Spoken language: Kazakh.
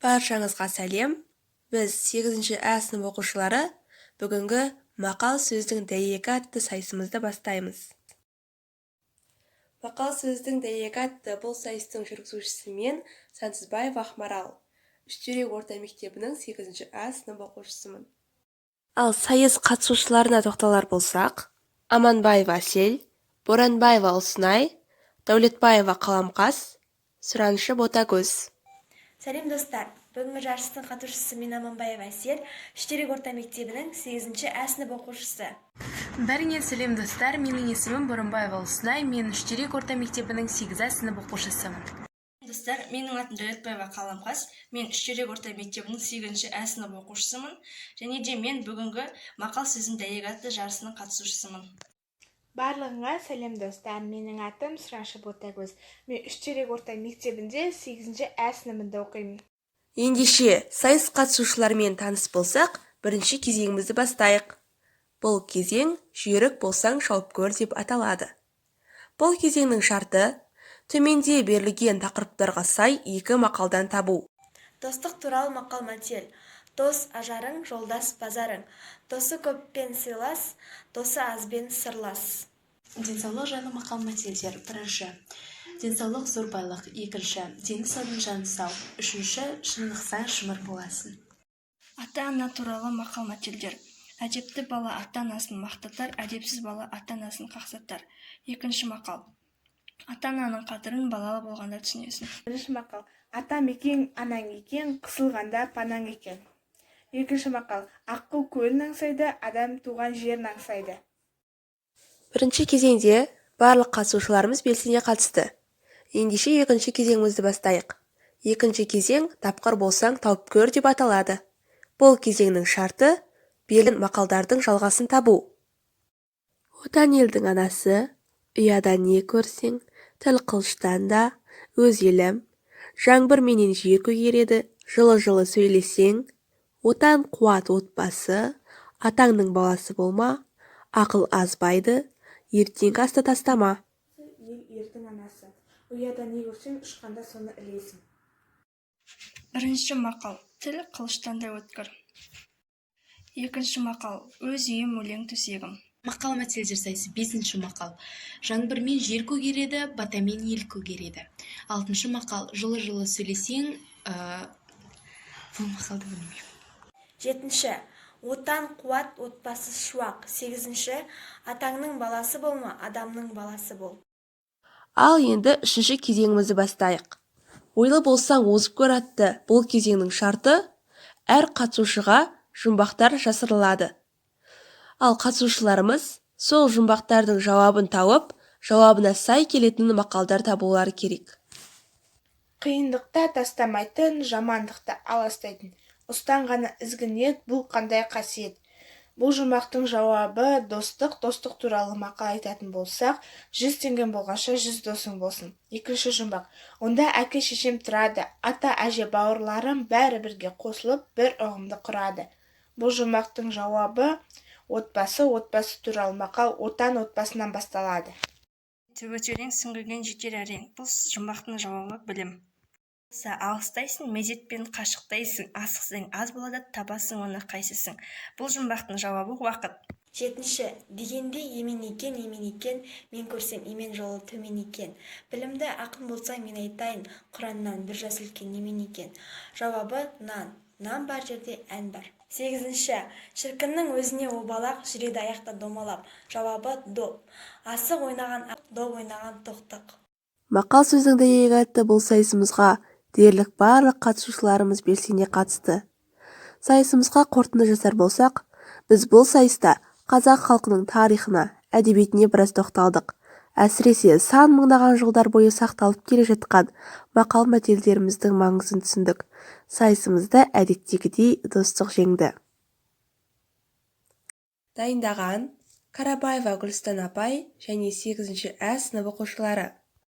Баршаңызға сәлем. Біз 8-ші А сынып оқушылары бүгінгі мақал сөздің дәйегі атты сайысымызды бастаймыз. Мақал сөздің дәйегі атты бұл сайыстың жүргізушісі мен Сансызбаева Ақмарал. Үштерек орта мектебінің 8-ші А сынып оқушысымын. Ал сайыс қатысушыларына тоқталар болсақ, Аманбаева Әсел, Боранбаева Ұлсынай, Дәулетбаева Қаламқас, Сұраншы Ботагөз. Сәлем достар, бүгінгі жарыстың қатысушысы мен Аманбаева Әсел, Үштерек орта мектебінің 8-ші А сынып оқушысы. Бәріңе сәлем достар, менің есімім Боранбаева Ұлсынай, мен Үштерек орта мектебінің 8 сынып оқушысымын. Достар, менің атым Дәулетбаева Қаламқас, мен Үштерек орта мектебінің 8-ші А сынып оқушысымын, және де мен бүгінгі мақал сөздің дәйегі атты жарысының қатысушысымын. Барлығыңа сәлем достар, менің атым Сұраншы Ботагөз, мен Үштерек орта мектебінде 8-ші А сыныбында оқимын. Ендеше сайыс қатысушылармен таныс болсақ, бірінші кезеңімізді бастайық. Бұл кезең жүйрік болсаң шауып көр деп аталады. Бұл кезеңнің шарты төменде берілген тақырыптарға сай екі мақалдан табу. Достық туралы мақал-мәтел. Дос ажарың, жолдас базарың. Досы көппен сыйлас, досы азбен сырлас. Денсаулық жайлы мақал-мәтелдер. Бірінші, денсаулық зор байлық. Екінші, дені саудың жаны сау. Үшінші, шынықсаң шымыр боласың. Ата-ана туралы мақал-мәтелдер. Әдепті бала ата-анасын мақтатар, әдепсіз бала ата-анасын қақсатар. Екінші мақал. Ата-ананың қадірін балалы болғанда түсінесің. Бірінші мақал. Атам екен, анаң екен, қысылғанда панаң екен. Екінші мақал. Аққу көлін аңсайды, адам туған жерін аңсайды. Бірінші кезеңде барлық қатысушыларымыз белсене қатысты. Ендеше екінші кезеңімізді бастайық. Екінші кезең тапқыр болсаң тауып көр деп аталады. Бұл кезеңнің шарты берілген мақалдардың жалғасын табу. Отан елдің анасы, ұядан не көрсең, тіл қылыштан да, өз елім, жаңбыр менен жер көгереді, жылы-жылы сөйлесең, отан қуат отбасы, атаңның баласы болма, ақыл азбайды, ертең асты тастама. Ел ердің анасы, ұядан не көрсең, ұшқанда соны ілесің. Бірінші мақал. Тіл қылыштандай өткір. Екінші мақал. Өз үйім өлең төсегім. Мақал-мәтелдер сайысы. Бесінші мақал. Жаңбырмен жер көгереді, батамен ел көгереді. Алтыншы мақал. Жылы-жылы сөйлесең, бұл мақалды білмеймін. Жетінші. Отан қуат, отбасы шуақ. Сегізінші. Атаңның баласы болма, адамның баласы бол. Ал енді үшінші кезеңімізді бастайық. Ойлы болсаң озып көр атты бұл кезеңнің шарты әр қатысушыға жұмбақтар жасырылады. Ал қатысушыларымыз сол жұмбақтардың жауабын тауып, жауабына сай келетін мақалдар табулары керек. Қиындықта тастамайтын, жамандықта аластайтын. Ұстанғаны ізгі ниет, бұл қандай қасиет. Бұл жұмбақтың жауабы достық туралы мақал айтатын болсақ, 100 теңген болғанша 100 досың болсын. Екінші жұмбақ. Онда әке шешем тұрады, ата әже бауырларым бәрі бірге қосылып бір ұғымды құрады. Бұл жұмбақтың жауабы отбасы туралы мақал отан отбасынан басталады. Төбет өлең сүңгіген жетер әрең. Бұл жұмбақтың жауабы білім. Алыстайсың, мезетпен қашықтайсың, асықсаң аз балада табасың оны қайсысың. Бұл жұмбақтың жауабы уақыт. Жетінші. Дегенде емен екен, мен көрсем емен жолы төмен екен. Білімді ақын болсаң мен айтайын, Құраннан бір жас үлкен немен екен. Жауабы нан. Нан бар жерде ән бар. Сегізінші. Шіркіннің өзіне обалақ, жүреді аяқта домалап. Жауабы доп. Асық ойнаған доп ойнаған тоқтық. Мақал сөздің дәйегі атты бұл сайысымызға дерлік барлық қатысушыларымыз белсене қатысты. Сайысымызға қорытынды жасар болсақ, біз бұл сайыста қазақ халқының тарихына, әдебиетіне біраз тоқталдық. Әсіресе сан мыңдаған жылдар бойы сақталып келе жатқан мақал-мәтелдеріміздің маңызын түсіндік. Сайысымызда әдеттегідей достық жеңді. Дайындаған Қарабаева Гүлстан апай және 8-ші А сынып оқушылары.